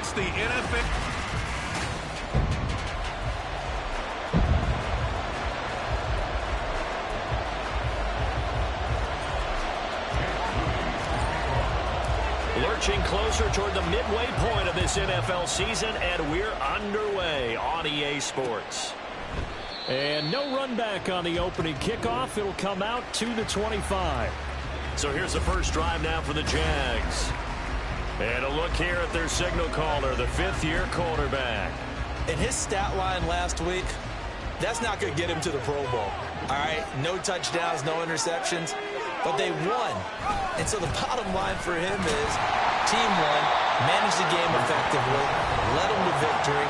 It's the NFL. Lurching closer toward the midway point of this NFL season, and we're underway on EA Sports. And no run back on the opening kickoff. It'll come out to the 25. So here's the first drive now for the Jags. And a look here at their signal caller, the fifth-year quarterback. And his stat line last week, that's not going to get him to the Pro Bowl. All right, no touchdowns, no interceptions, but they won. And so the bottom line for him is team won, managed the game effectively, led them to victory.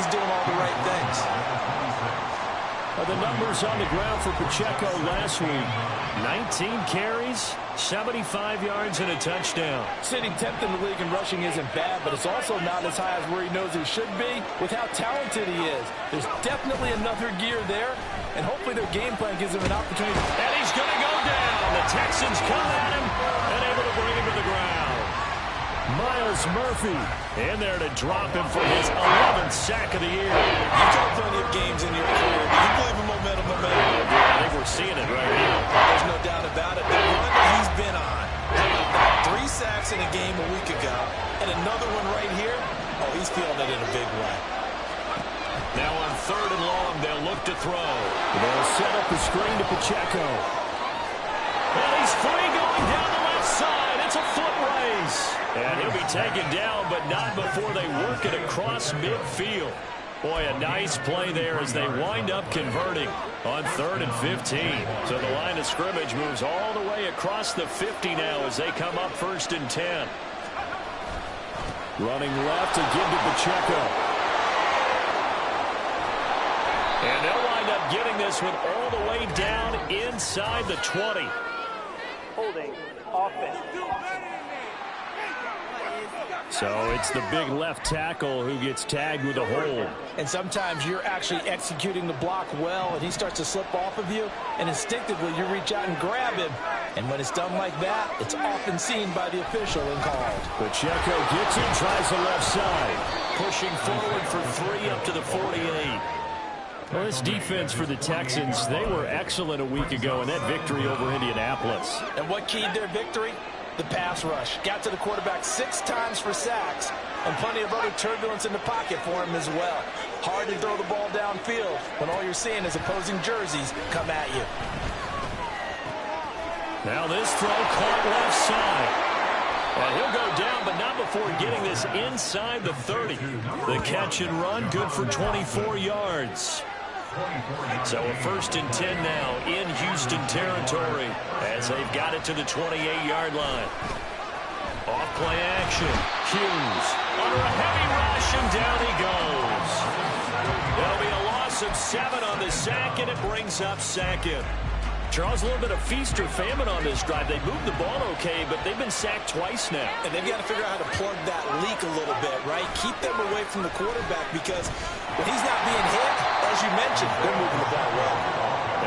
He's doing all the right things. The numbers on the ground for Pacheco last week. 19 carries, 75 yards, and a touchdown. Sitting 10th in the league in rushing isn't bad, but it's also not as high as where he knows he should be with how talented he is. There's definitely another gear there, and hopefully their game plan gives him an opportunity. And he's going to go down. The Texans come at him and able to bring him to the ground. Myles Murphy in there to drop him for his 11th sack of the year. You've got plenty of games in your career. Do you believe in momentum? Yeah, I think we're seeing it right now. There's no doubt about it. The run that he's been on, how about that? 3 sacks in a game a week ago, and another one right here. Oh, he's feeling it in a big way. Now on 3rd and long, they'll look to throw. They'll set up the screen to Pacheco. And he's free going down the left side. It's a foot race. And he'll be taken down, but not before they work it across midfield. Boy, a nice play there as they wind up converting on 3rd and 15. So the line of scrimmage moves all the way across the 50 now as they come up 1st and 10. Running left to give to Pacheco. And they'll wind up getting this one all the way down inside the 20. Holding offense. So it's the big left tackle who gets tagged with a hold. And sometimes you're actually executing the block well, and he starts to slip off of you, and instinctively you reach out and grab him. And when it's done like that, it's often seen by the official and called. Pacheco gets it, tries the left side. Pushing forward for 3 up to the 48. Well, this defense for the Texans, they were excellent a week ago in that victory over Indianapolis. And what keyed their victory? The pass rush. Got to the quarterback 6 times for sacks, and plenty of other turbulence in the pocket for him as well. Hard to throw the ball downfield when all you're seeing is opposing jerseys come at you. Now this throw caught left side. And he'll go down, but not before getting this inside the 30. The catch and run, good for 24 yards. So a 1st and 10 now in Houston territory as they've got it to the 28-yard line. Off play action. Hughes under a heavy rush, and down he goes. There'll be a loss of 7 on the sack, and it brings up 2nd. Charles, a little bit of feast or famine on this drive. They moved the ball okay, but they've been sacked twice now. And they've got to figure out how to plug that leak a little bit, right? Keep them away from the quarterback because when he's not being hit, as you mentioned, they're moving the ball well.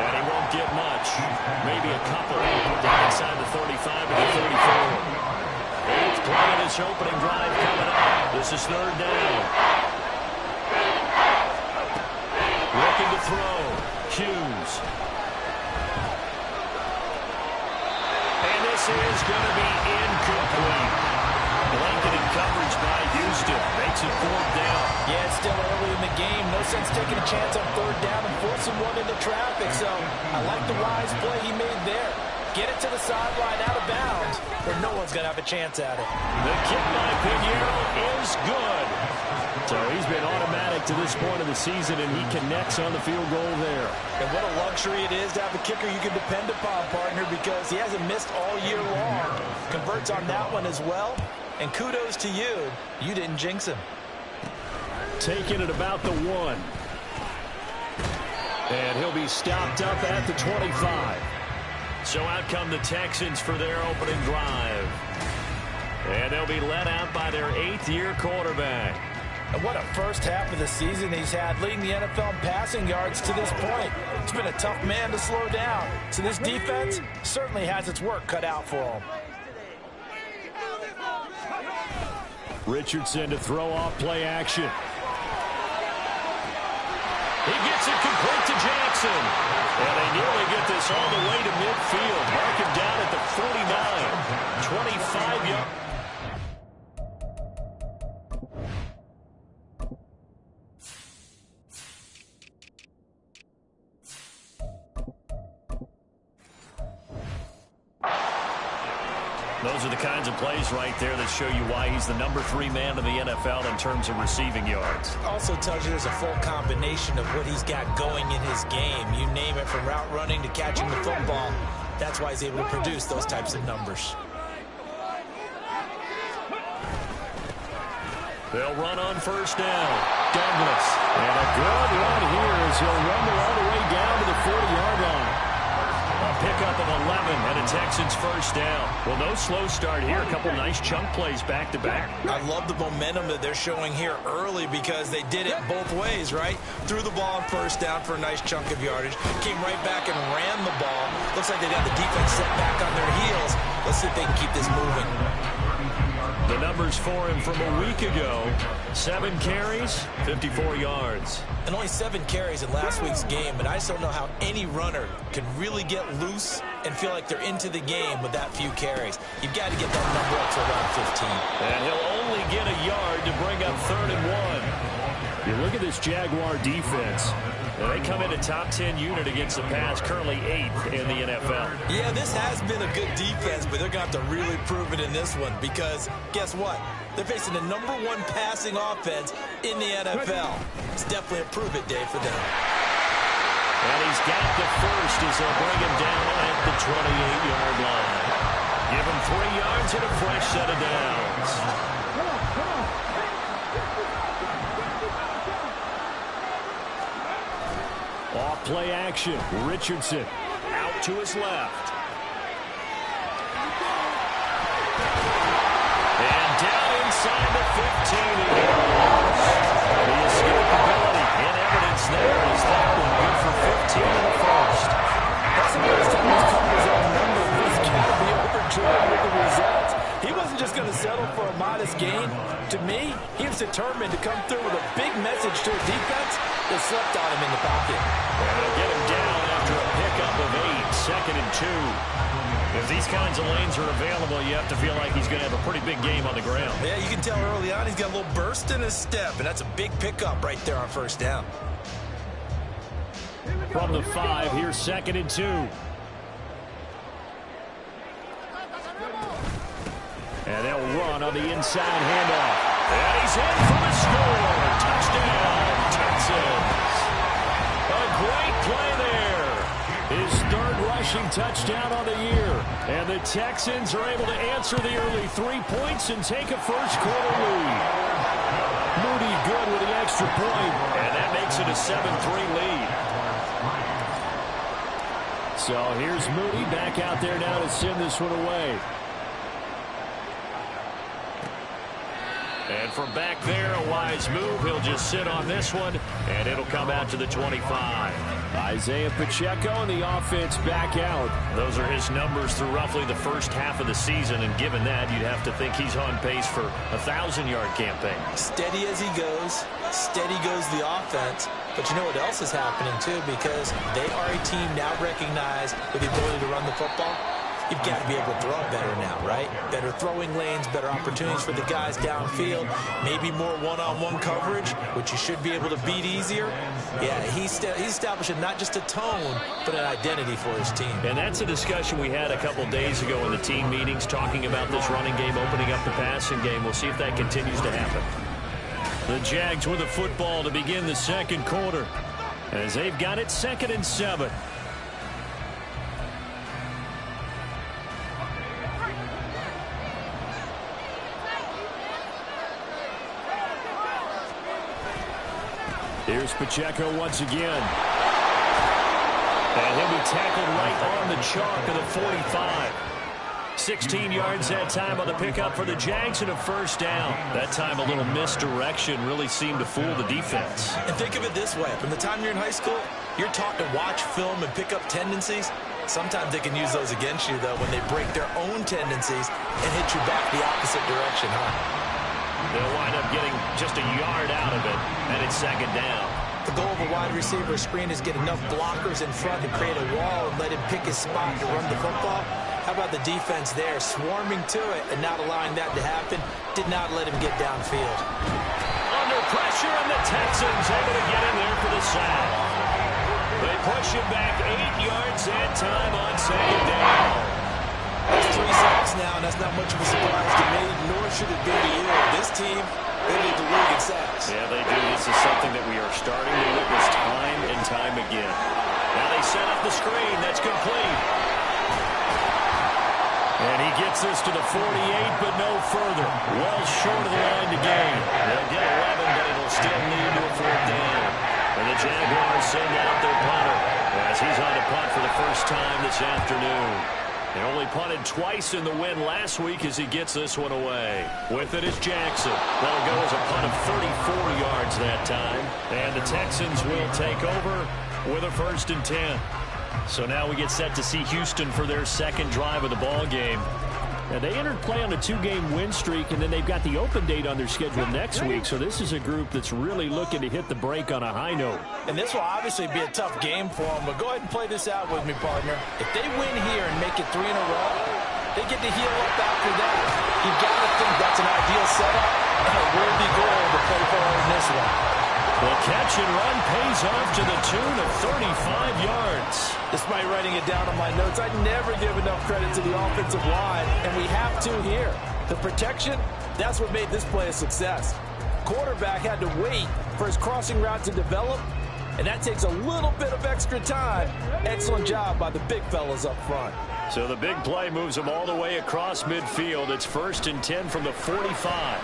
And he won't get much. Maybe a couple down inside the 35 or the 34. 8th play of this opening drive coming up. This is 3rd down. Looking to throw. Hughes. And this is going to be incomplete. Blanketed coverage by Houston. Makes it 4th down. Yeah, it's still early in the game. No sense taking a chance on 3rd down and forcing one into traffic. So I like the wise play he made there. Get it to the sideline out of bounds where no one's going to have a chance at it. The kick by Pinheiro is good. So he's been automatic to this point of the season, and he connects on the field goal there. And what a luxury it is to have a kicker you can depend upon, partner, because he hasn't missed all year long. Converts on that one as well. And kudos to you. You didn't jinx him. Taking it about the 1. And he'll be stopped up at the 25. So out come the Texans for their opening drive. And they'll be led out by their 8th-year quarterback. And what a first half of the season he's had, leading the NFL in passing yards to this point. It's been a tough man to slow down. So this defense certainly has its work cut out for him. Richardson to throw off play action. He gets it complete to Jackson. And they nearly get this all the way to midfield. Mark him down at the 49. 25-yard. Those are the kinds of plays right there that show you why he's the number 3 man in the NFL in terms of receiving yards. Also tells you there's a full combination of what he's got going in his game. You name it, from route running to catching the football. That's why he's able to produce those types of numbers. They'll run on first down. Douglas. And a good run here as he'll rumble all the way down to the 40-yard line. A pickup of 11 and a Texans first down. Well, no slow start here. A couple nice chunk plays back-to-back. I love the momentum that they're showing here early because they did it both ways, right? Threw the ball on first down for a nice chunk of yardage. Came right back and ran the ball. Looks like they got the defense set back on their heels. Let's see if they can keep this moving. The numbers for him from a week ago: 7 carries, 54 yards. And only 7 carries in last week's game, and I just don't know how any runner can really get loose and feel like they're into the game with that few carries. You've got to get that number up to around 15. And he'll only get a yard to bring up 3rd and 1. You look at this Jaguar defense. And they come in a top 10 unit against the pass, currently 8th in the NFL. Yeah, this has been a good defense, but they're going to have to really prove it in this one because guess what? They're facing the number 1 passing offense in the NFL. It's definitely a prove it day for them. And he's got the first as they'll bring him down at the 28-yard line. Give him 3 yards and a fresh set of downs. Off play action. Richardson Out to his left. And down inside the 15 he goes. The escapability in evidence there is that one good for 15 in the first. That's the first time he's come to his own number. He's got to be overjoyed with the results. He wasn't just going to settle for a modest gain. To me, he was determined to come through with a big message to a defense that slept on him in the pocket. And they'll get him down after a pickup of 8, 2nd and 2. If these kinds of lanes are available, you have to feel like he's going to have a pretty big game on the ground. Yeah, you can tell early on he's got a little burst in his step, and that's a big pickup right there on first down. from the 5. Here's 2nd and 2. And they'll run on the inside handoff. And he's in for the score. Touchdown, Texans. A great play there. His 3rd rushing touchdown on the year. And the Texans are able to answer the early 3 points and take a first-quarter lead. Moody good with the extra point. And that makes it a 7-3 lead. So here's Moody back out there now to send this one away. And from back there, a wise move. He'll just sit on this one, and it'll come out to the 25. Isaiah Pacheco and the offense back out. Those are his numbers through roughly the first half of the season, and given that, you'd have to think he's on pace for a 1,000-yard campaign. Steady as he goes, steady goes the offense. But you know what else is happening, too, because they are a team now recognized with the ability to run the football. You've got to be able to throw it better now, right? Better throwing lanes, better opportunities for the guys downfield, maybe more one-on-one coverage, which you should be able to beat easier. Yeah, he's establishing not just a tone, but an identity for his team. And that's a discussion we had a couple days ago in the team meetings, talking about this running game, opening up the passing game. We'll see if that continues to happen. The Jags with the football to begin the second quarter, as they've got it 2nd and 7. Here's Pacheco once again. And he'll be tackled right on the chalk of the 45. 16 yards that time on the pickup for the Jags and a first down. That time a little misdirection really seemed to fool the defense. And think of it this way. From the time you're in high school, you're taught to watch film and pick up tendencies. Sometimes they can use those against you, though, when they break their own tendencies and hit you back the opposite direction, huh? They'll wind up getting just a yard out of it, and it's second down. The goal of a wide receiver screen is get enough blockers in front to create a wall and let him pick his spot to run the football. How about the defense there, swarming to it and not allowing that to happen? Did not let him get downfield. Under pressure, and the Texans able to get in there for the sack. They push him back 8 yards and time on second down. That's 3 sacks now, and that's not much of a surprise to me, nor should it be to you. This team, they lead the league in sacks. Yeah, they do. This is something that we are starting to witness time and time again. Now they set up the screen. That's complete. And he gets this to the 48, but no further. Well short of the line to gain. They'll get 11, but it'll still lead to a 4th down. And the Jaguars send out their punter as he's on to punt for the first time this afternoon. They only punted twice in the win last week as he gets this one away. With it is Jackson. That'll go as a punt of 34 yards that time. And the Texans will take over with a 1st and 10. So now we get set to see Houston for their second drive of the ball game. Now they entered play on a 2-game win streak, and then they've got the open date on their schedule next week. So this is a group that's really looking to hit the break on a high note. And this will obviously be a tough game for them, but go ahead and play this out with me, partner. If they win here and make it 3 in a row, they get to heal up after that. You got to think that's an ideal setup and a worthy goal to play for in this one. The catch and run pays off to the tune of 35 yards. Despite writing it down on my notes, I never give enough credit to the offensive line, and we have to here. The protection, that's what made this play a success. Quarterback had to wait for his crossing route to develop, and that takes a little bit of extra time. Excellent job by the big fellas up front. So the big play moves them all the way across midfield. It's 1st and 10 from the 45.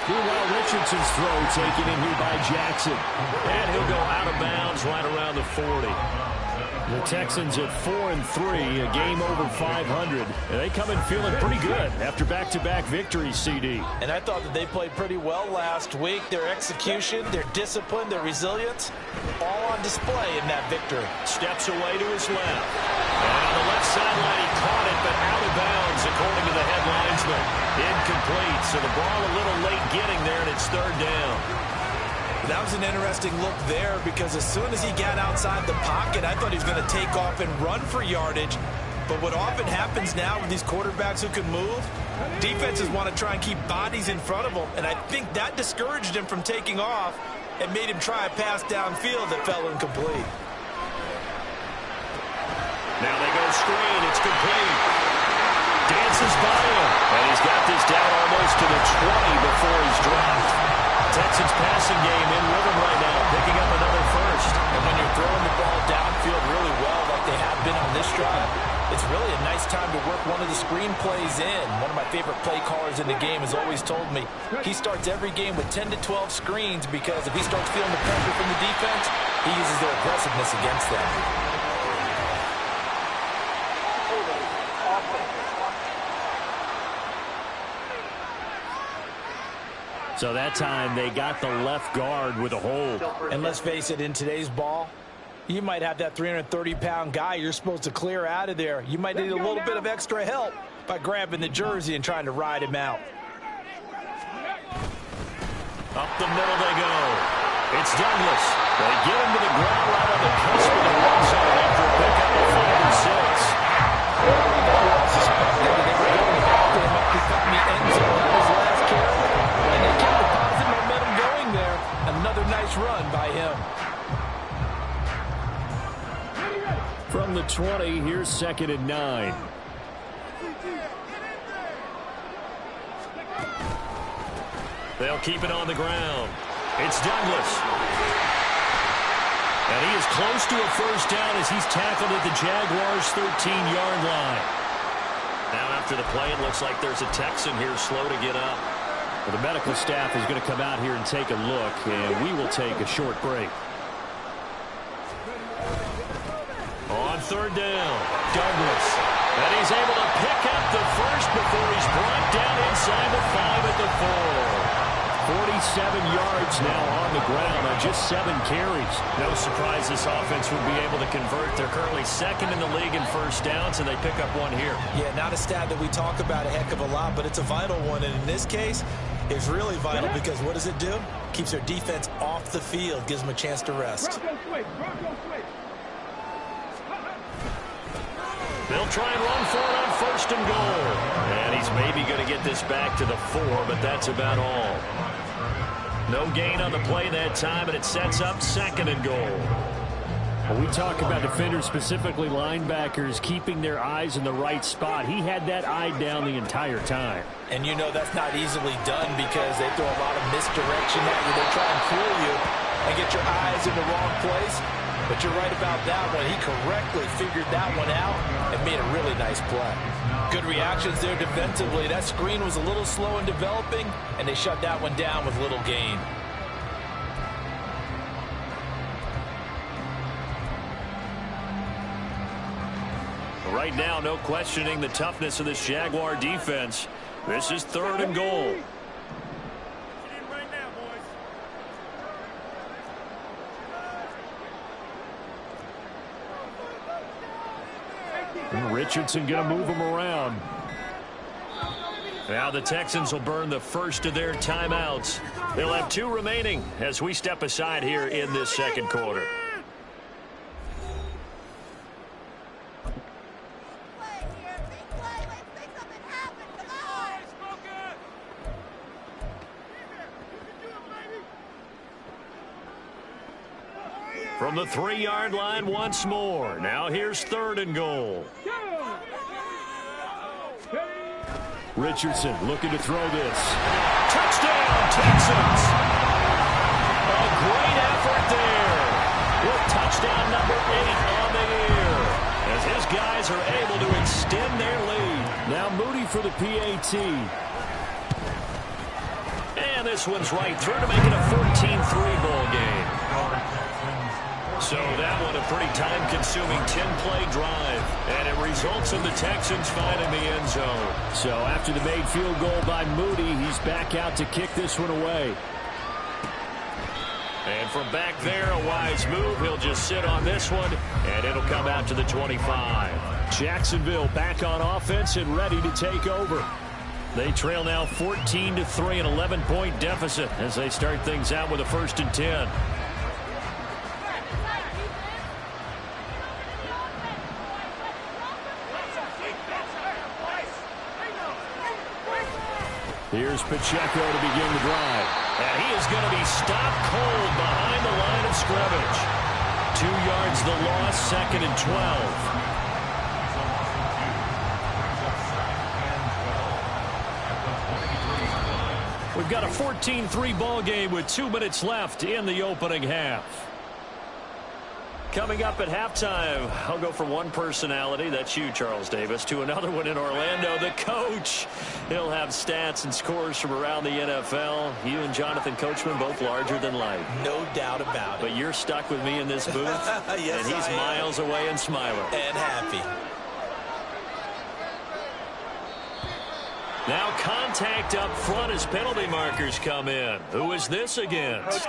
Meanwhile, Richardson's throw taken in here by Jackson. And he'll go out of bounds right around the 40. The Texans at 4-3, a game over 500. And they come in feeling pretty good after back-to-back victories, CD. And I thought that they played pretty well last week. Their execution, their discipline, their resilience, all on display in that victory. Steps away to his left. And on the left sideline, he caught it, but out of bounds, according to the head linesman. Incomplete, so the ball a little late getting there, and it's 3rd down. That was an interesting look there because as soon as he got outside the pocket, I thought he was going to take off and run for yardage. But what often happens now with these quarterbacks who can move, defenses want to try and keep bodies in front of them, and I think that discouraged him from taking off and made him try a pass downfield that fell incomplete. Now they go screen. It's complete. Dances by him. And he's got this down almost to the 20 before he's dropped. Texans passing game in rhythm right now, picking up another 1st. And when you're throwing the ball downfield really well like they have been on this drive, it's really a nice time to work one of the screen plays in. One of my favorite play callers in the game has always told me he starts every game with 10 to 12 screens because if he starts feeling the pressure from the defense, he uses their aggressiveness against them. So that time they got the left guard with a hold. And let's face it, in today's ball, you might have that 330-pound guy you're supposed to clear out of there. You might need a little bit of extra help by grabbing the jersey and trying to ride him out. Up the middle they go. It's Douglas. They get him to the ground right on the cusp of the red zone after a pickup of 5 or 6. Suspected that they were going after him after he found the end zone on his last carry. And they kept the positive momentum going there. Another nice run by him. From the 20, here's 2nd and 9. They'll keep it on the ground. It's Douglas. And he is close to a 1st down as he's tackled at the Jaguars' 13-yard line. Now after the play, it looks like there's a Texan here slow to get up. Well, the medical staff is going to come out here and take a look, and we will take a short break. On 3rd down, Douglas. And he's able to pick up the 1st before he's brought down inside the 5 at the 4. yards now on the ground on just 7 carries. No surprise this offense would be able to convert. They're currently second in the league in first downs, and they pick up one here. Yeah, not a stat that we talk about a heck of a lot, but it's a vital one. And in this case, it's really vital because what does it do? Keeps their defense off the field, gives them a chance to rest. They'll try and run for it on first and goal. And he's maybe going to get this back to the 4, but that's about all. No gain on the play that time, and it sets up second and goal. When we talk about defenders, specifically linebackers, keeping their eyes in the right spot, he had that eye down the entire time. And you know that's not easily done because they throw a lot of misdirection at you. They try and fool you and get your eyes in the wrong place. But you're right about that one. He correctly figured that one out and made a really nice play. Good reactions there defensively. That screen was a little slow in developing, and they shut that one down with little gain. Right now, no questioning the toughness of this Jaguar defense. This is third and goal. Richardson going to move him around. Now the Texans will burn the first of their timeouts. They'll have 2 remaining as we step aside here in this second quarter. From the 3-yard line once more. Now here's third and goal. Richardson looking to throw this. Touchdown, Texans! A great effort there with touchdown number 8 on the year as his guys are able to extend their lead. Now Moody for the PAT. And this one's right through to make it a 14-3 ball game. So that one a pretty time-consuming 10-play drive, and it results in the Texans finding the end zone. So after the made field goal by Moody, he's back out to kick this one away. And from back there, a wise move. He'll just sit on this one, and it'll come out to the 25. Jacksonville back on offense and ready to take over. They trail now 14-3, an 11-point deficit as they start things out with a 1st and 10. Here's Pacheco to begin the drive. And he is going to be stopped cold behind the line of scrimmage. 2 yards the loss, 2nd and 12. We've got a 14-3 ball game with 2 minutes left in the opening half. Coming up at halftime, I'll go from one personality, that's you, Charles Davis, to another one in Orlando, the coach. He'll have stats and scores from around the NFL. You and Jonathan Coachman, both larger than life. No doubt about it. But you're stuck with me in this booth, yes, and he's miles away and smiling. And happy. Now contact up front as penalty markers come in. Who is this against?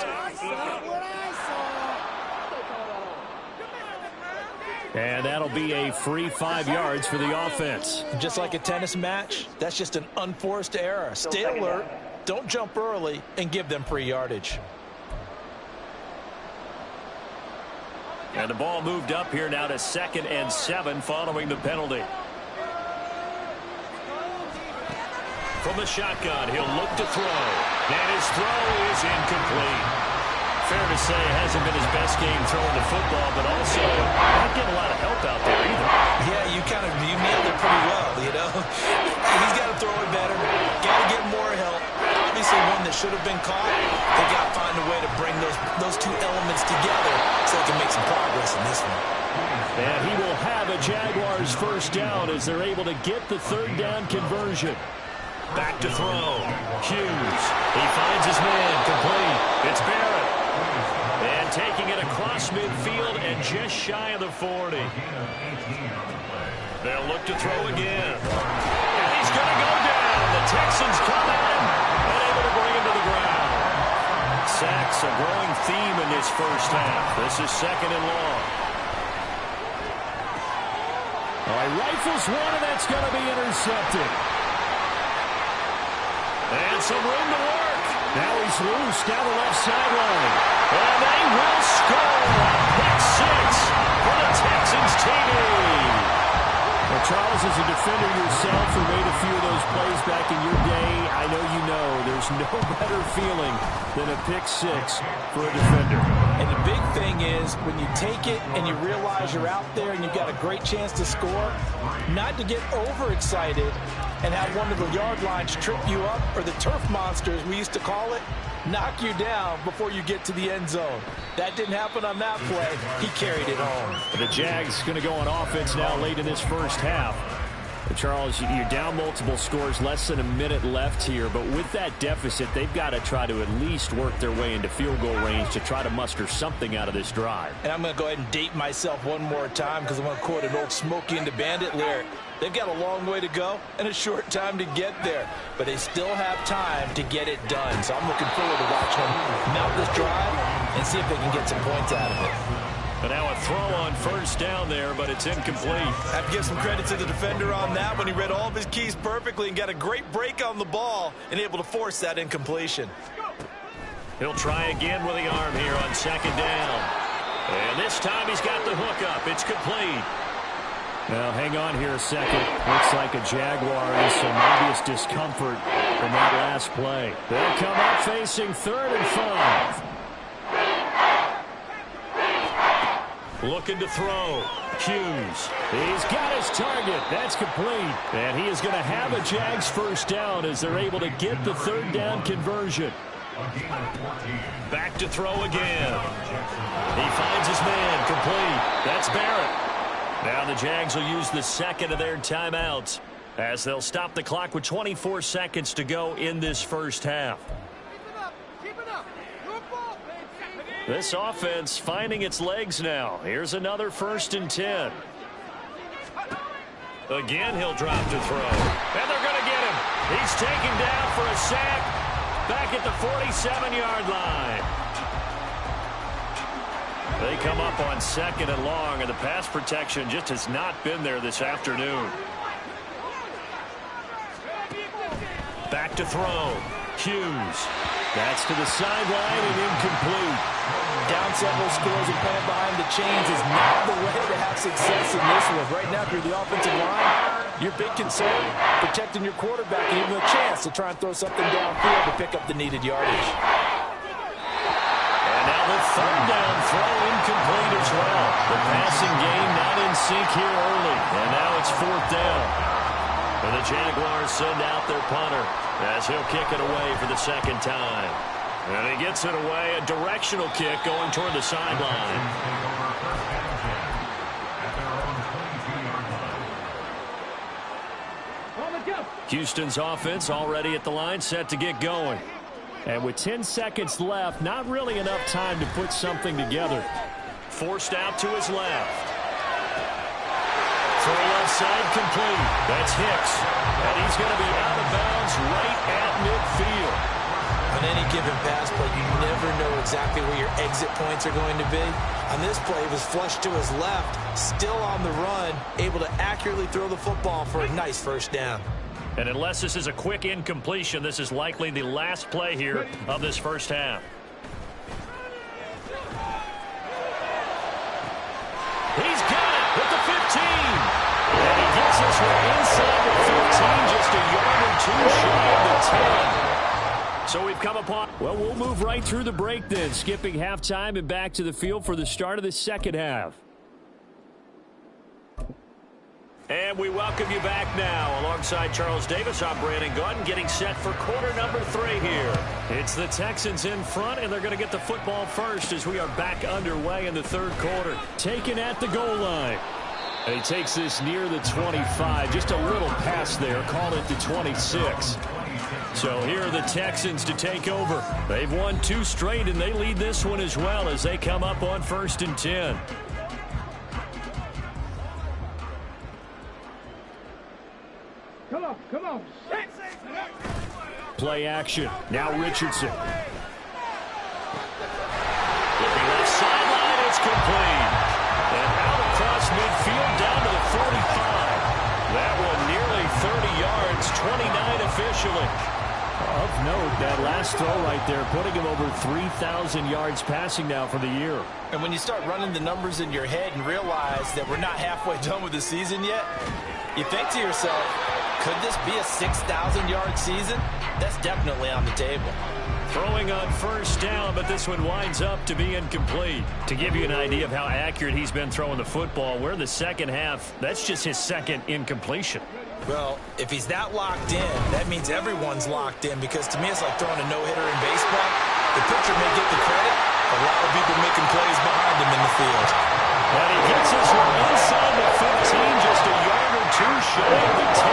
And that'll be a free 5 yards for the offense. Just like a tennis match, that's just an unforced error. Stay alert, don't jump early, and give them free yardage. And the ball moved up here now to 2nd and 7 following the penalty. From the shotgun, he'll look to throw. And his throw is incomplete. Fair to say, hasn't been his best game throwing the football, but also not getting a lot of help out there either. Yeah, you nailed it pretty well, you know. He's got to throw it better. Got to get more help. Obviously one that should have been caught. They got to find a way to bring those 2 elements together so they can make some progress in this one. And he will have a Jaguars first down as they're able to get the 3rd down conversion. Back to throw. Hughes. He finds his man. Complete. It's Barrett. And taking it across midfield and just shy of the 40. They'll look to throw again. And he's going to go down. The Texans come in and able to bring him to the ground. sacks, a growing theme in this first half. This is 2nd and long. All right, rifles one, and that's going to be intercepted. And some room to work. Now he's loose down the left sideline. And they will score. Pick 6 for the Texans TD. Well, Charles, as a defender yourself who made a few of those plays back in your day, I know you know there's no better feeling than a pick 6 for a defender. And the big thing is when you take it and you realize you're out there and you've got a great chance to score, not to get overexcited and have one of the yard lines trip you up, or the turf monsters we used to call it, knock you down before you get to the end zone. That didn't happen on that play. He carried it home. The Jags going to go on offense now late in this first half. Charles, you're down multiple scores, less than a minute left here, but with that deficit, they've got to try to at least work their way into field goal range to try to muster something out of this drive. And I'm going to go ahead and date myself one more time because I'm going to quote an old Smokey and the Bandit lyric. They've got a long way to go and a short time to get there, but they still have time to get it done. So I'm looking forward to watching them mount this drive and see if they can get some points out of it. And now a throw on first down there, but it's incomplete. I have to give some credit to the defender on that when he read all of his keys perfectly and got a great break on the ball and able to force that incompletion. He'll try again with the arm here on 2nd down. And this time he's got the hook up. It's complete. Now, hang on here a second. Looks like a Jaguar and some obvious discomfort from that last play. They'll come up facing 3rd and 5. Looking to throw. Hughes. He's got his target. That's complete. And he is going to have a Jags first down as they're able to get the 3rd down conversion. Back to throw again. He finds his man. Complete. That's Barrett. Now the Jags will use the 2nd of their timeouts as they'll stop the clock with 24 seconds to go in this first half. This offense finding its legs now. Here's another 1st and 10. Again, he'll drop to throw. And they're going to get him. He's taken down for a sack back at the 47-yard line. They come up on 2nd and long, and the pass protection just has not been there this afternoon. Back to throw. Hughes. That's to the sideline and incomplete. Down several scores and playing behind the chains is not the way to have success in this one. Right now, if you're the offensive line, your big concern, protecting your quarterback and giving him a chance to try and throw something downfield to pick up the needed yardage. And now the 3rd down throw incomplete as well. The passing game not in sync here early. And now it's 4th down. And the Jaguars send out their punter as he'll kick it away for the 2nd time. And he gets it away, a directional kick going toward the sideline. Houston's offense already at the line, set to get going. And with 10 seconds left, not really enough time to put something together. Forced out to his left. Throw left side complete. That's Hicks. And he's going to be out of bounds right at midfield. On any given pass play, you never know exactly where your exit points are going to be. On this play, it was flushed to his left, still on the run, able to accurately throw the football for a nice 1st down. And unless this is a quick incompletion, this is likely the last play here of this first half. He's got it with the 15. And he gets this one inside the 15, just a yard or 2 shy of the 10. So we've come upon... Well, we'll move right through the break then, skipping halftime and back to the field for the start of the 2nd half. And we welcome you back now. Alongside Charles Davis, I'm Brandon Gaudin, getting set for quarter number 3 here. It's the Texans in front, and they're going to get the football first as we are back underway in the 3rd quarter. Taken at the goal line. And he takes this near the 25. Just a little pass there. Call it the 26. So here are the Texans to take over. They've won 2 straight, and they lead this one as well as they come up on 1st and 10. Come on. Play action. Now Richardson. Nice throw right there, putting him over 3,000 yards passing now for the year. And when you start running the numbers in your head and realize that we're not halfway done with the season yet, you think to yourself, could this be a 6,000-yard season? That's definitely on the table. Throwing on first down, but this one winds up to be incomplete. To give you an idea of how accurate he's been throwing the football, we're in the second half. That's just his second incompletion. Well, if he's that locked in, that means everyone's locked in, because to me it's like throwing a no-hitter in baseball. The pitcher may get the credit, a lot of people making plays behind him in the field. And he gets this one inside the 15, just a yard or two shy of the 10.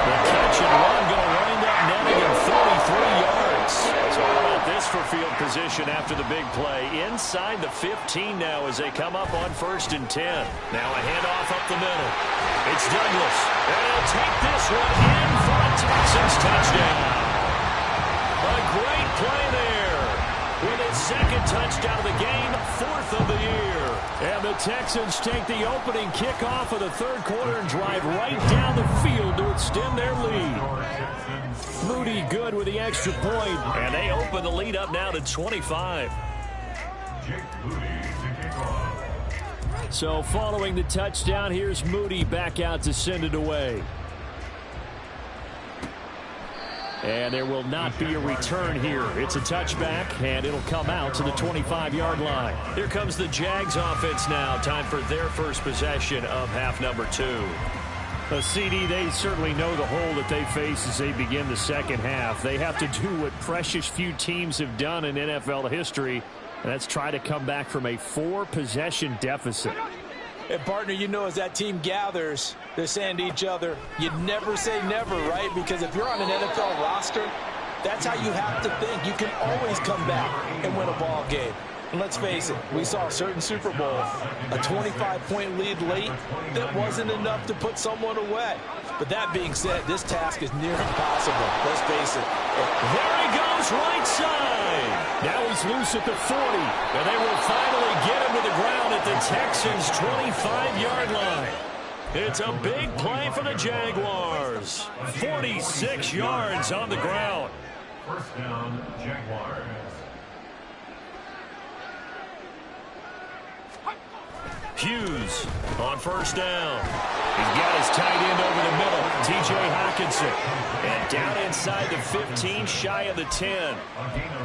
The catch and run going to wind up netting him 33 yards. So how about this for field position after the big play? Inside the 15 now as they come up on 1st and 10. Now a handoff up the middle. It's Douglas, and he'll take this one in for a Texans touchdown. A great play there. With his second touchdown of the game, 4th of the year. And the Texans take the opening kickoff of the third quarter and drive right down the field to extend their lead. Moody good with the extra point. And they open the lead up now to 25. So following the touchdown, here's Moody back out to send it away. And there will not be a return here. It's a touchback, and it'll come out to the 25-yard line. Here comes the Jags offense now. Time for their first possession of half number 2. A CD, they certainly know the hole that they face as they begin the second half. They have to do what precious few teams have done in NFL history, and that's try to come back from a 4-possession deficit. And, partner, you know, as that team gathers, they're saying to each other, you never say never, right? Because if you're on an NFL roster, that's how you have to think. You can always come back and win a ball game. And let's face it, we saw a certain Super Bowl, a 25-point lead late that wasn't enough to put someone away. But that being said, this task is near impossible. Let's face it. There he goes, right side. Now he's loose at the 40. And they will finally get him to the ground at the Texans' 25-yard line. It's a big play for the Jaguars. 46 yards on the ground. First down, Jaguars. Hughes on first down. He's got his tight end over the middle, T.J. Hockenson. And down inside the 15, shy of the 10.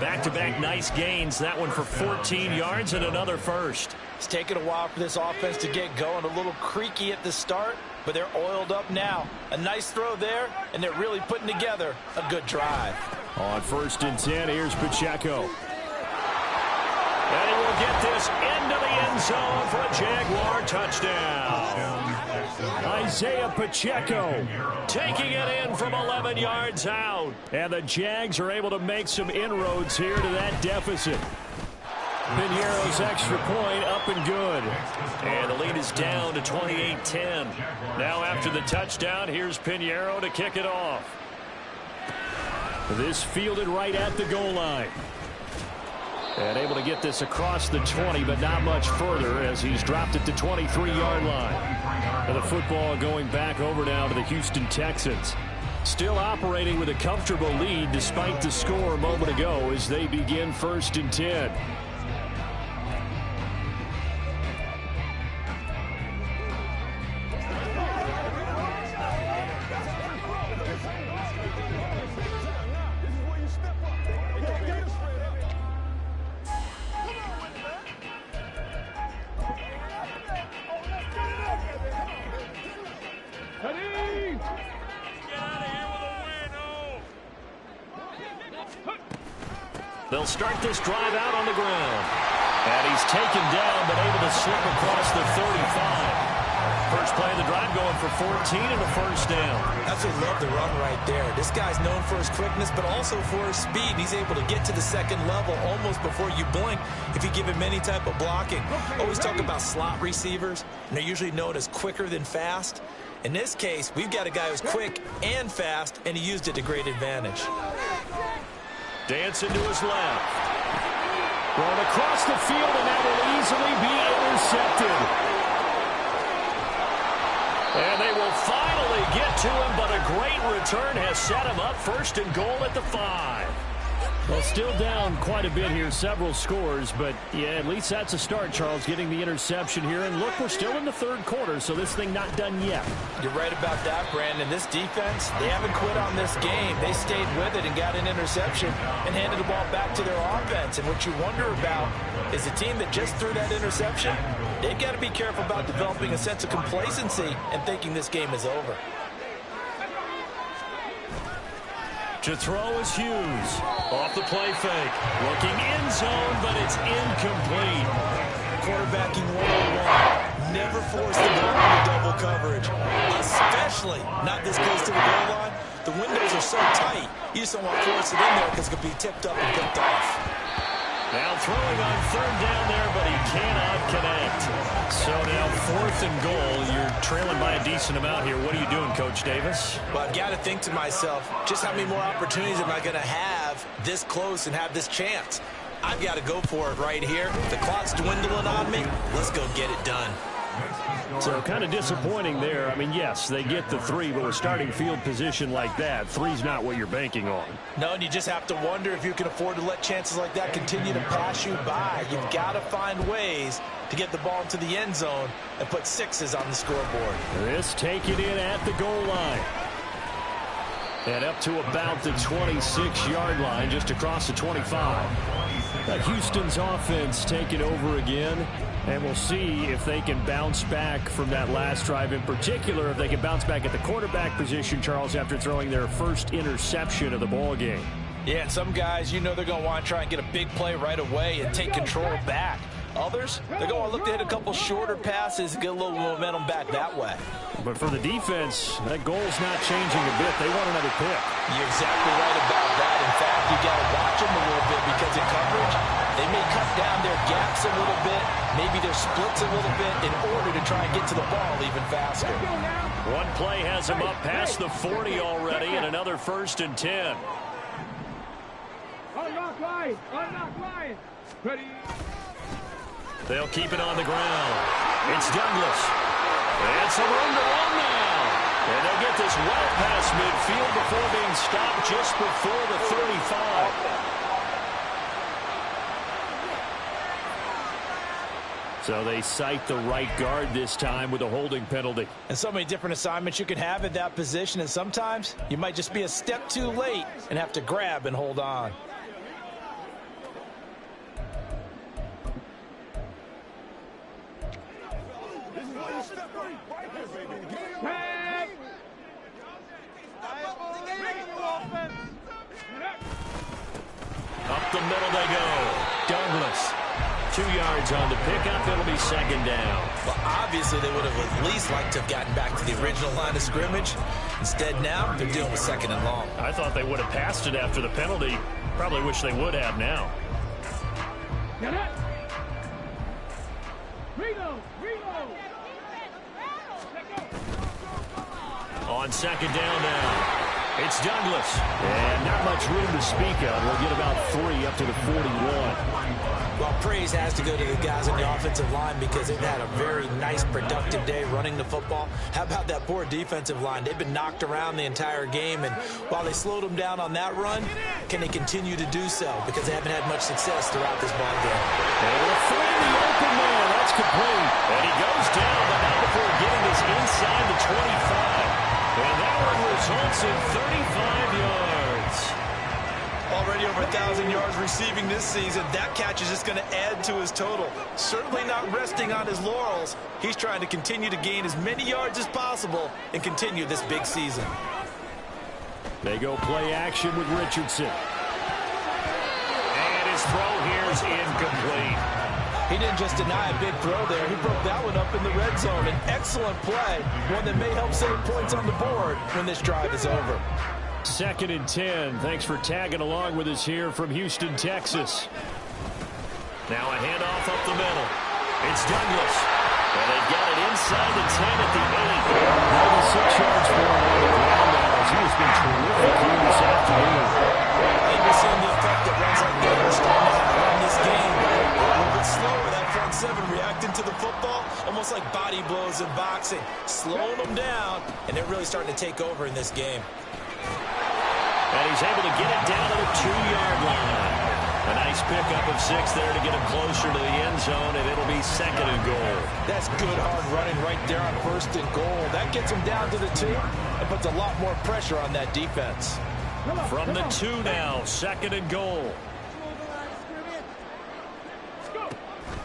Back-to-back nice gains. That one for 14 yards and another first. It's taken a while for this offense to get going. A little creaky at the start, but they're oiled up now. A nice throw there, and they're really putting together a good drive. On 1st and 10, here's Pacheco. And he will get this into the end zone for a Jaguar touchdown. Isaiah Pacheco taking it in from 11 yards out. And the Jags are able to make some inroads here to that deficit. Piñeiro's extra point up and good. And the lead is down to 28-10. Now after the touchdown, here's Piñeiro to kick it off. This fielded right at the goal line. And able to get this across the 20, but not much further as he's dropped at the 23-yard line. And the football going back over now to the Houston Texans. Still operating with a comfortable lead despite the score a moment ago as they begin 1st and 10. They'll start this drive out on the ground. And he's taken down, but able to slip across the 35. First play of the drive going for 14 and a first down. That's what love the run right there. This guy's known for his quickness, but also for his speed. He's able to get to the second level almost before you blink if you give him any type of blocking. Always talk about slot receivers, and they're usually known as quicker than fast. In this case, we've got a guy who's quick and fast, and he used it to great advantage. Dancing to his left. Going across the field, and that will easily be intercepted. And they will finally get to him, but a great return has set him up 1st and goal at the 5. Well, still down quite a bit here, several scores, but yeah, at least that's a start, Charles, getting the interception here. And look, we're still in the third quarter, so this thing not done yet. You're right about that, Brandon. This defense, they haven't quit on this game. They stayed with it and got an interception and handed the ball back to their offense. And what you wonder about is a team that just threw that interception, they've got to be careful about developing a sense of complacency and thinking this game is over. To throw is Hughes. Off the play fake. Looking end zone, but it's incomplete. Quarterbacking 101. Never force the ball into double coverage, especially not this close to the goal line. The windows are so tight, you just don't want to force it in there because it could be tipped up and picked off. Now throwing on third down there, but he cannot connect. So now 4th and goal. You're trailing by a decent amount here. What are you doing, Coach Davis? Well, I've got to think to myself, just how many more opportunities am I going to have this close and have this chance? I've got to go for it right here. The clock's dwindling on me. Let's go get it done. So kind of disappointing there. I mean, yes, they get the 3, but with starting field position like that, 3's not what you're banking on. No, and you just have to wonder if you can afford to let chances like that continue to pass you by. You've got to find ways to get the ball into the end zone and put 6s on the scoreboard. This taken in at the goal line. And up to about the 26-yard line, just across the 25. Houston's offense taking over again. And we'll see if they can bounce back from that last drive, in particular, if they can bounce back at the quarterback position, Charles, after throwing their first interception of the ball game. Yeah, and some guys, you know they're going to want to try and get a big play right away and take control back. Others, they're going to look to hit a couple shorter passes and get a little momentum back that way. But for the defense, that goal's not changing a bit. They want another pick. You're exactly right about that. In fact, you got to watch them a little bit because in coverage, they may cut down their gaps a little bit, maybe their splits a little bit in order to try and get to the ball even faster. One play has him up past the 40 already, and another 1st and 10. Unlock line! Unlock line! Ready? They'll keep it on the ground. It's Douglas. It's a run to run now. And they'll get this well past midfield before being stopped just before the 35. So they cite the right guard this time with a holding penalty. And so many different assignments you can have at that position, and sometimes you might just be a step too late and have to grab and hold on. Up the middle they go. Douglas. 2 yards on the pickup. It'll be 2nd down. Well, obviously, they would have at least liked to have gotten back to the original line of scrimmage. Instead, now, they're dealing with 2nd and long. I thought they would have passed it after the penalty. Probably wish they would have now. Get it! Reload! Reload! On 2nd down now. It's Douglas. And not much room to speak of. We'll get about 3 up to the 41. Well, praise has to go to the guys on the offensive line because they've had a very nice, productive day running the football. How about that poor defensive line? They've been knocked around the entire game, and while they slowed them down on that run, can they continue to do so? Because they haven't had much success throughout this ball game. And we'll find the open man. That's complete. And he goes down, but not before getting this inside the 25. And that one results in 35 yards. Already over 1,000 yards receiving this season. That catch is just going to add to his total. Certainly not resting on his laurels. He's trying to continue to gain as many yards as possible and continue this big season. They go play action with Richardson. And his throw here is incomplete. He didn't just deny a big throw there. He broke that one up in the red zone. An excellent play, one that may help save points on the board when this drive is over. 2nd and 10. Thanks for tagging along with us here from Houston, Texas. Now a handoff up the middle. It's Douglas. And they've got it inside the 10 at the 8. More than 6 yards for him on the ground now, as he has been terrific here this afternoon. I think we're seeing the effect that runs like that are starting to have in this game. A little bit slower, that front 7 reacting to the football, almost like body blows in boxing. Slowing them down, and they're really starting to take over in this game. And he's able to get it down to the 2-yard line. A nice pickup of 6 there to get him closer to the end zone, and it'll be 2nd and goal. That's good hard running right there on 1st and goal. That gets him down to the 2 and puts a lot more pressure on that defense. From the 2 now, 2nd and goal.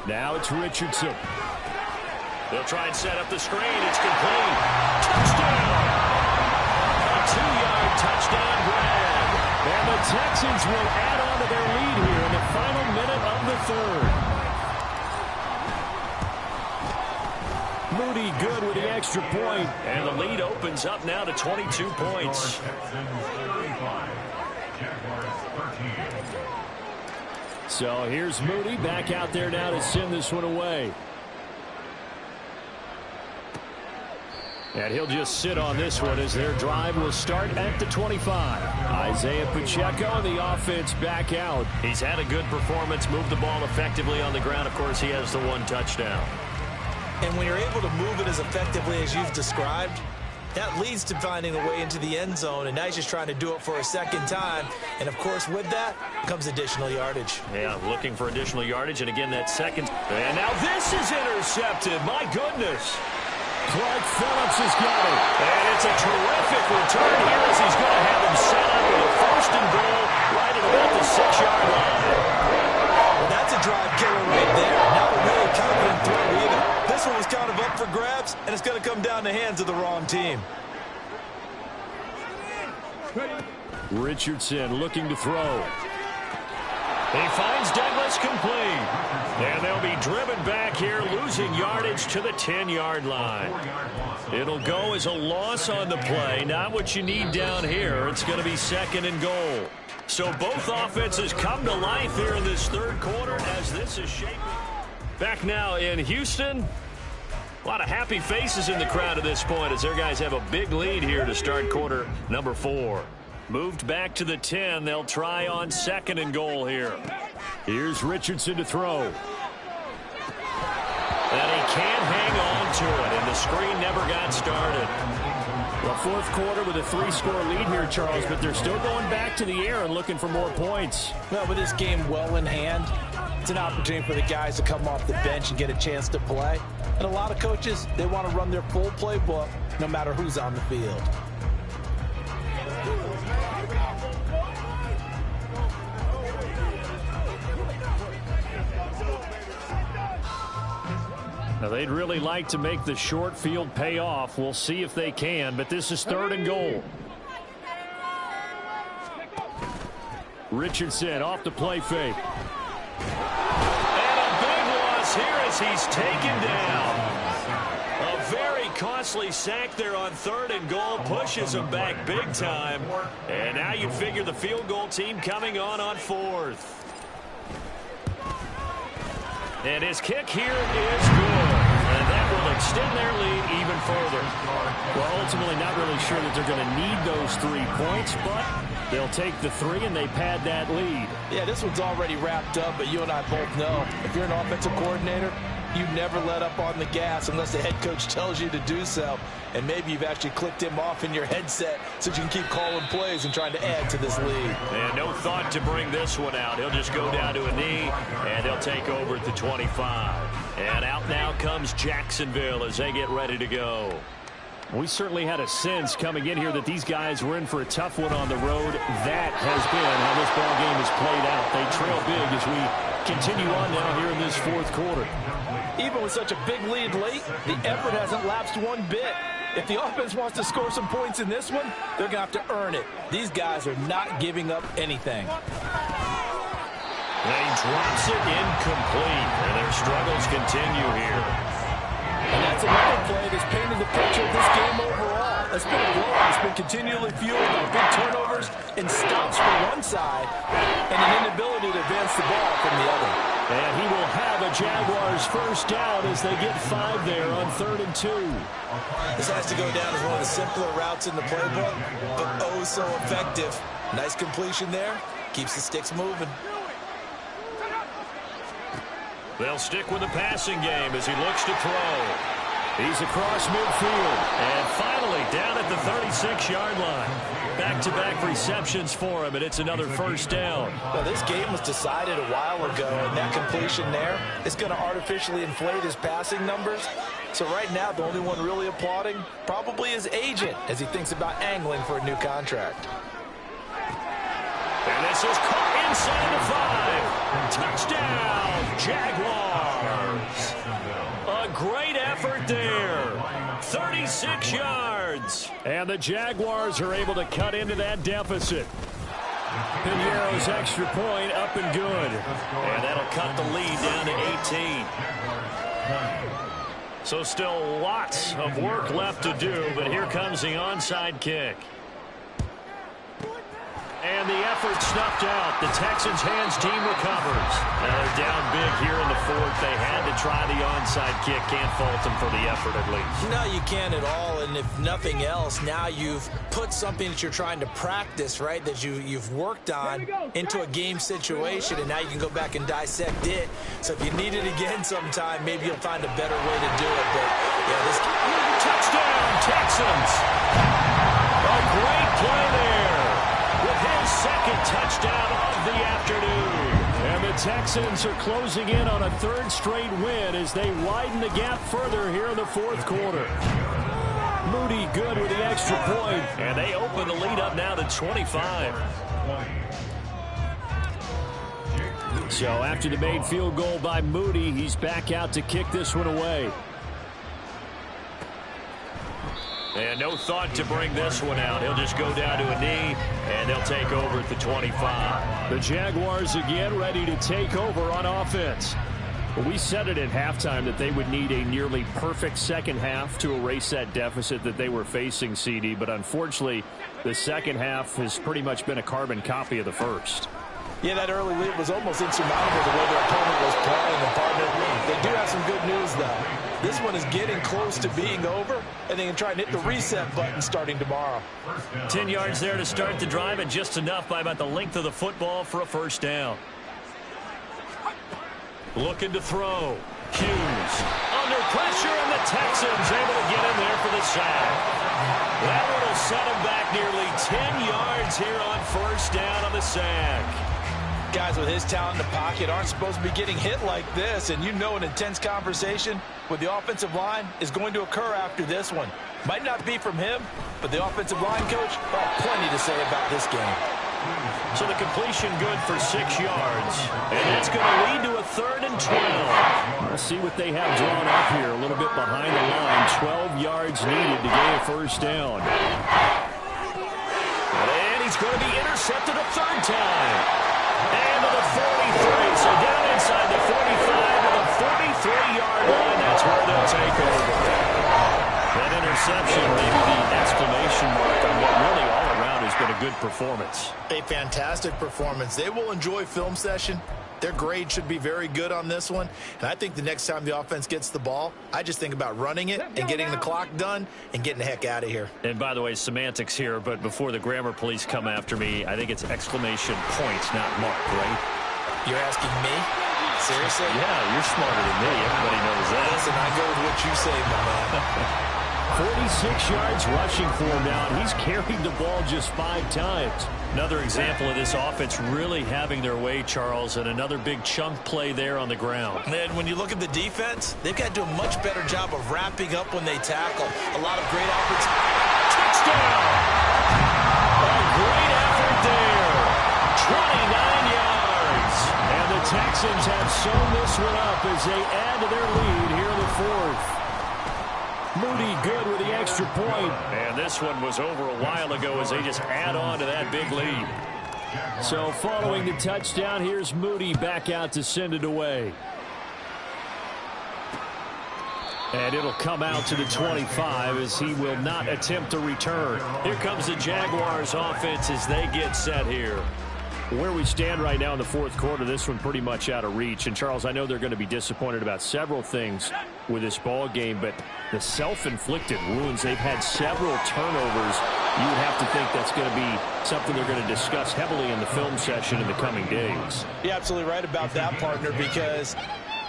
Now it's Richardson. They'll try and set up the screen. It's complete. Touchdown! A 2-yard touchdown grab. And the Texans will add on to their lead here in the final minute of the 3rd. Moody good with the extra point. And the lead opens up now to 22 points. So here's Moody back out there now to send this one away. And he'll just sit on this one as their drive will start at the 25. Isaiah Pacheco and the offense back out. He's had a good performance, moved the ball effectively on the ground. Of course, he has the 1 touchdown. And when you're able to move it as effectively as you've described, that leads to finding a way into the end zone, and now he's just trying to do it for a 2nd time. And, of course, with that comes additional yardage. Yeah, looking for additional yardage, and again, that 2nd. And now this is intercepted. My goodness. Clark Phillips has got it. And it's a terrific return here as he's going to have him set up with a 1st and goal right at about the 6-yard line. Well, that's a drive killer right there. Not a really confident throw either. This one was kind of up for grabs, and it's going to come down the hands of the wrong team. Richardson looking to throw. He finds Douglas complete. And they'll be driven back here, losing yardage to the 10-yard line. It'll go as a loss on the play. Not what you need down here. It's going to be 2nd and goal. So both offenses come to life here in this 3rd quarter as this is shaping. Back now in Houston. A lot of happy faces in the crowd at this point as their guys have a big lead here to start quarter number 4. Moved back to the 10. They'll try on 2nd and goal here. Here's Richardson to throw. And he can't hang on to it, and the screen never got started. The 4th quarter with a 3-score lead here, Charles, but they're still going back to the air and looking for more points. Well, with this game well in hand, it's an opportunity for the guys to come off the bench and get a chance to play. And a lot of coaches, they want to run their full playbook no matter who's on the field. Now, they'd really like to make the short field pay off. We'll see if they can, but this is 3rd and goal. Richardson off the play fake. And a big loss here as he's taken down. A very costly sack there on 3rd and goal pushes him back big time. And now you figure the field goal team coming on 4th. And his kick here is good. And that will extend their lead even further. Well, ultimately not really sure that they're going to need those 3 points, but they'll take the 3 and they pad that lead. Yeah, this one's already wrapped up, but you and I both know if you're an offensive coordinator, you never let up on the gas unless the head coach tells you to do so. And maybe you've actually clicked him off in your headset so you can keep calling plays and trying to add to this lead. And no thought to bring this one out. He'll just go down to a knee, and they'll take over at the 25. And out now comes Jacksonville as they get ready to go. We certainly had a sense coming in here that these guys were in for a tough one on the road. That has been how this ball game has played out. They trail big as we continue on now here in this 4th quarter. Even with such a big lead late, the effort hasn't lapsed one bit. If the offense wants to score some points in this one, they're going to have to earn it. These guys are not giving up anything. They drops it incomplete, and their struggles continue here. And that's another play that's painted the picture of this game overall. That's been a blow. It's been continually fueled by big turnovers and stops from one side and an inability to advance the ball from the other. And he will have a Jaguars 1st down as they get 5 there on 3rd and 2. This has to go down as one of the simpler routes in the playbook, but oh so effective. Nice completion there. Keeps the sticks moving. They'll stick with the passing game as he looks to throw. He's across midfield. And finally down at the 36-yard line. Back-to-back receptions for him, and it's another first down. Well, this game was decided a while ago, and that completion there is going to artificially inflate his passing numbers. So right now, the only one really applauding probably his agent as he thinks about angling for a new contract. And this is caught inside the 5. Touchdown, Jaguars. A great effort there. 36 yards. And the Jaguars are able to cut into that deficit. Piñeiro's extra point up and good. And that'll cut the lead down to 18. So still lots of work left to do, but here comes the onside kick. And the effort snuffed out. The Texans' hands team recovers. They're down big here in the fourth. They had to try the onside kick. Can't fault them for the effort at least. No, you can't at all. And if nothing else, now you've put something that you're trying to practice, right, that you've worked on into a game situation, and now you can go back and dissect it. So if you need it again sometime, maybe you'll find a better way to do it. But, yeah, this touchdown, Texans. A great play there. With his second touchdown of the afternoon. And the Texans are closing in on a third straight win as they widen the gap further here in the fourth quarter. Moody good with the extra point. And they open the lead up now to 25. So after the made field goal by Moody, he's back out to kick this one away. And no thought to bring this one out. He'll just go down to a knee, and they'll take over at the 25. The Jaguars again ready to take over on offense. Well, we said it at halftime that they would need a nearly perfect second half to erase that deficit that they were facing, CD. But unfortunately, the second half has pretty much been a carbon copy of the first. Yeah, that early lead was almost insurmountable the way their opponent was playing. And partner, they do have some good news, though. This one is getting close to being over, and they can try and hit the reset button starting tomorrow. 10 yards there to start the drive, and just enough by about the length of the football for a first down. Looking to throw. Hughes under pressure, and the Texans able to get in there for the sack. That one will set him back nearly 10 yards here on first down on the sack. Guys with his talent in the pocket aren't supposed to be getting hit like this, and you know an intense conversation with the offensive line is going to occur after this one. Might not be from him, but the offensive line coach will have plenty to say about this game. So the completion good for 6 yards, and that's going to lead to a 3rd and 12. Let's see what they have drawn up here. A little bit behind the line. 12 yards needed to gain a first down. And he's going to be intercepted a 3rd time. And to the 43, so down inside the 45 to the 43-yard line. That's where they'll take over. That interception, maybe the exclamation mark on what really all around has been a good performance. A fantastic performance. They will enjoy film session. Their grade should be very good on this one. And I think the next time the offense gets the ball, I just think about running it and getting the clock done and getting the heck out of here. And by the way, semantics here, but before the grammar police come after me, I think it's exclamation points, not mark, right? You're asking me? Seriously? Yeah, you're smarter than me. Everybody knows that. Listen, I go with what you say, my man. 46 yards rushing for him now, and he's carried the ball just 5 times. Another example of this offense really having their way, Charles, and another big chunk play there on the ground. And when you look at the defense, they've got to do a much better job of wrapping up when they tackle. A lot of great efforts. Touchdown! A great effort there. 29 yards. And the Texans have sewn this one up as they add to their lead here in the fourth. Moody good with the extra point. And this one was over a while ago as they just add on to that big lead. So following the touchdown, here's Moody back out to send it away. And it'll come out to the 25 as he will not attempt to return. Here comes the Jaguars offense as they get set here. Where we stand right now in the fourth quarter, this one pretty much out of reach. And, Charles, I know they're going to be disappointed about several things with this ball game, but the self-inflicted wounds, they've had several turnovers. You would have to think that's going to be something they're going to discuss heavily in the film session in the coming days. You're absolutely right about that, partner, because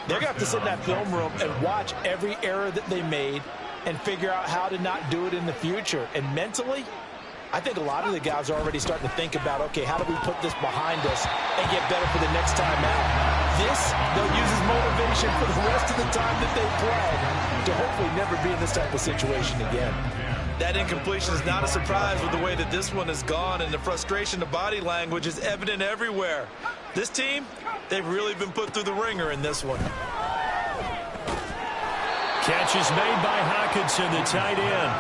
they're going to have to sit in that film room and watch every error that they made and figure out how to not do it in the future. And mentally, I think a lot of the guys are already starting to think about, okay, how do we put this behind us and get better for the next time out? This, they'll use as motivation for the rest of the time that they play to hopefully never be in this type of situation again. That incompletion is not a surprise with the way that this one has gone, and the frustration of body language is evident everywhere. This team, they've really been put through the ringer in this one. Catch is made by Hockenson, the tight end.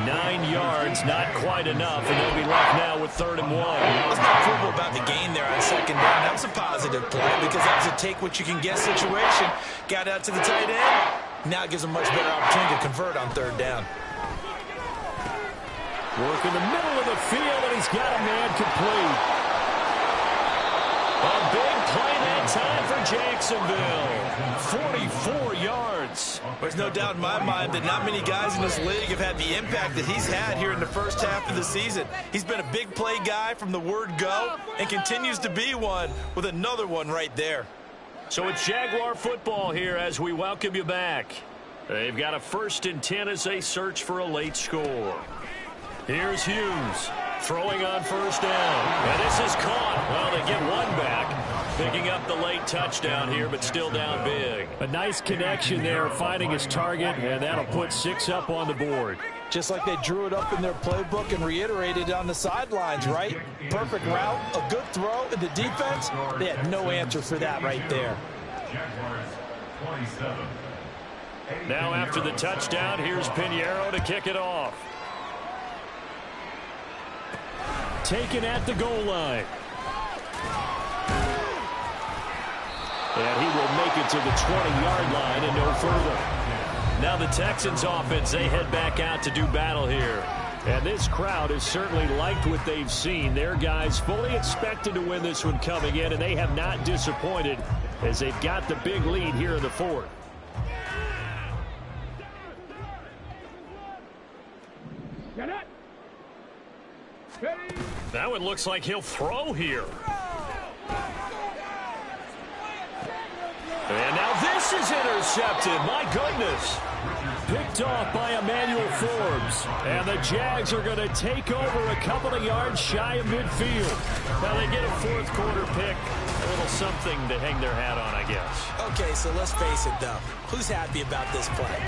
9 yards, not quite enough, and they'll be left now with 3rd and 1. Let's not quibble about the gain there on 2nd down. That was a positive play because that was a take-what-you-can-get situation. Got out to the tight end. Now it gives them a much better opportunity to convert on 3rd down. Work in the middle of the field, and he's got a man complete. A big play that time for Jacksonville. 44 yards. There's no doubt in my mind that not many guys in this league have had the impact that he's had here in the first half of the season. He's been a big play guy from the word go and continues to be one with another one right there. So it's Jaguar football here as we welcome you back. They've got a 1st and 10 as they search for a late score. Here's Hughes throwing on 1st down. And this is caught. Well, they get one back. Picking up the late touchdown here, but still down big. A nice connection there, finding his target, and that'll put 6 up on the board. Just like they drew it up in their playbook and reiterated on the sidelines, right? Perfect route, a good throw, and the defense, they had no answer for that right there. Jaguars 27. Now after the touchdown, here's Pinheiro to kick it off. Taken at the goal line. And he will make it to the 20-yard line and no further. Now the Texans offense, they head back out to do battle here. And this crowd has certainly liked what they've seen. Their guys fully expected to win this one coming in, and they have not disappointed as they've got the big lead here in the 4th. That one looks like he'll throw here. And now this is intercepted. My goodness. Picked off by Emmanuel Forbes. And the Jags are going to take over a couple of yards shy of midfield. Now they get a 4th quarter pick. A little something to hang their hat on, I guess. Okay, so let's face it, though. Who's happy about this play?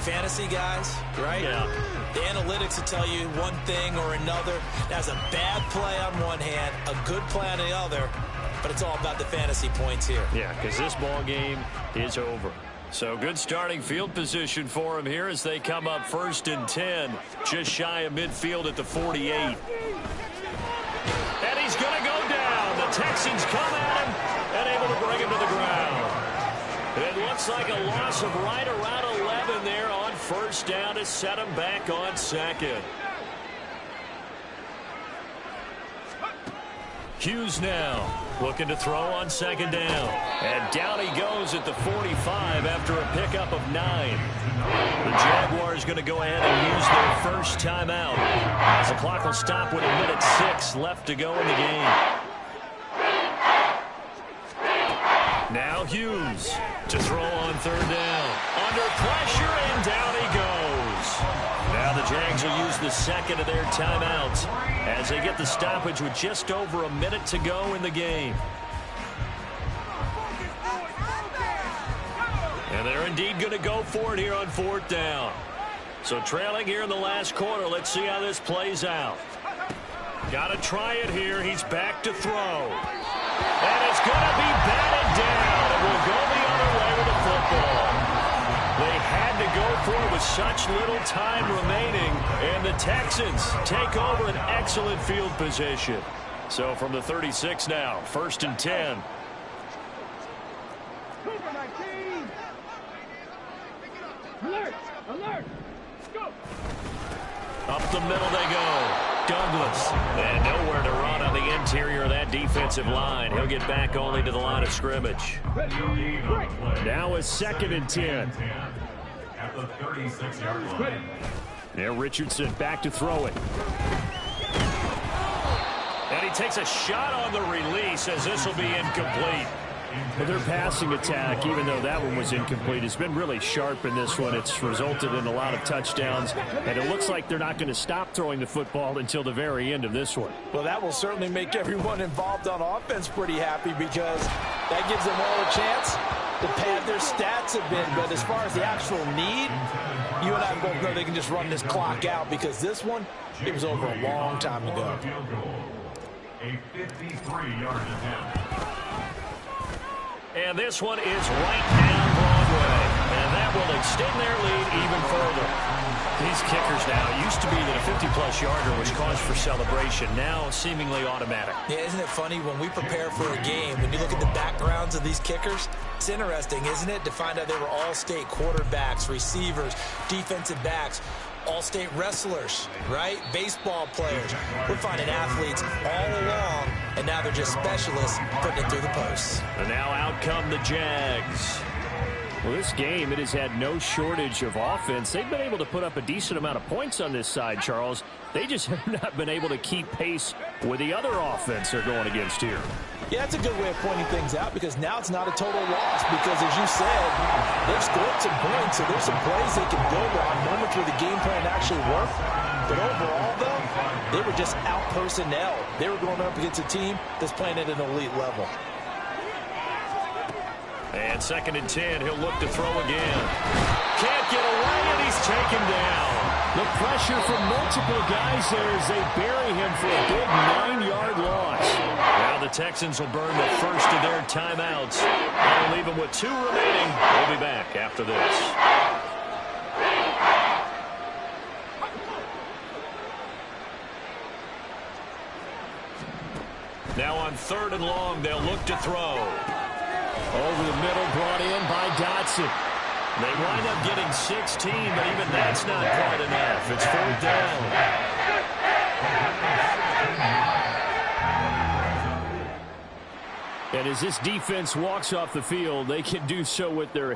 Fantasy guys, right? Yeah. The analytics will tell you one thing or another. That's a bad play on one hand, a good play on the other, but it's all about the fantasy points here. Yeah, because this ball game is over. So good starting field position for him here as they come up 1st and 10, just shy of midfield at the 48. And he's going to go down. The Texans come at him and able to bring him to the ground. It looks like a loss of right around 11 there on 1st down to set him back on 2nd. Hughes now looking to throw on 2nd down. And down he goes at the 45 after a pickup of 9. The Jaguars going to go ahead and use their first timeout as the clock will stop with 1:06 left to go in the game. Now Hughes to throw on 3rd down. Under pressure, and down he goes. Now the Jags will use the 2nd of their timeouts as they get the stoppage with just over a minute to go in the game. And they're indeed going to go for it here on 4th down. So trailing here in the last quarter, let's see how this plays out. Got to try it here. He's back to throw. And it's going to be batted down. It will go the other way with the football. They had to go for it with such little time remaining. And the Texans take over an excellent field position. So from the 36 now, 1st and 10. Alert! Alert! Go! Up the middle they go. Douglas. And nowhere to run on the interior of that defensive line. He'll get back only to the line of scrimmage. Now is 2nd and 10. At the 36-yard line. Now Richardson back to throw it. And he takes a shot on the release as this will be incomplete. Well, their passing attack, even though that one was incomplete, has been really sharp in this one. It's resulted in a lot of touchdowns, and it looks like they're not going to stop throwing the football until the very end of this one. Well, that will certainly make everyone involved on offense pretty happy because that gives them all a chance to pad their stats a bit. But as far as the actual need, you and I both know they can just run this clock out because this one, it was over a long time ago. A 53-yard attempt. And this one is right down Broadway. And that will extend their lead even further. These kickers now, it used to be that a 50-plus yarder was cause for celebration. Now seemingly automatic. Yeah, isn't it funny when we prepare for a game, when you look at the backgrounds of these kickers, it's interesting, isn't it, to find out they were all-state quarterbacks, receivers, defensive backs, all-state wrestlers, right? Baseball players. We're finding athletes all along, and now they're just specialists putting it through the posts. And now out come the Jags. Well, this game, it has had no shortage of offense. They've been able to put up a decent amount of points on this side, Charles. They just have not been able to keep pace with the other offense they're going against here. Yeah, that's a good way of pointing things out because now it's not a total loss because, as you said, they've scored some points, so there's some plays they can build on, moments where the game plan actually worked. But overall, though, they were just out personnel. They were going up against a team that's playing at an elite level. And 2nd and 10, he'll look to throw again. Can't get away, and he's taken down. The pressure from multiple guys there as they bury him for a big 9-yard loss. Now the Texans will burn the first of their timeouts. They'll leave them with 2 remaining. We'll be back after this. Now on 3rd and long, they'll look to throw. Over the middle, brought in by Dotson. They wind up getting 16, but even that's not quite enough. It's 4th down. And as this defense walks off the field, they can do so with their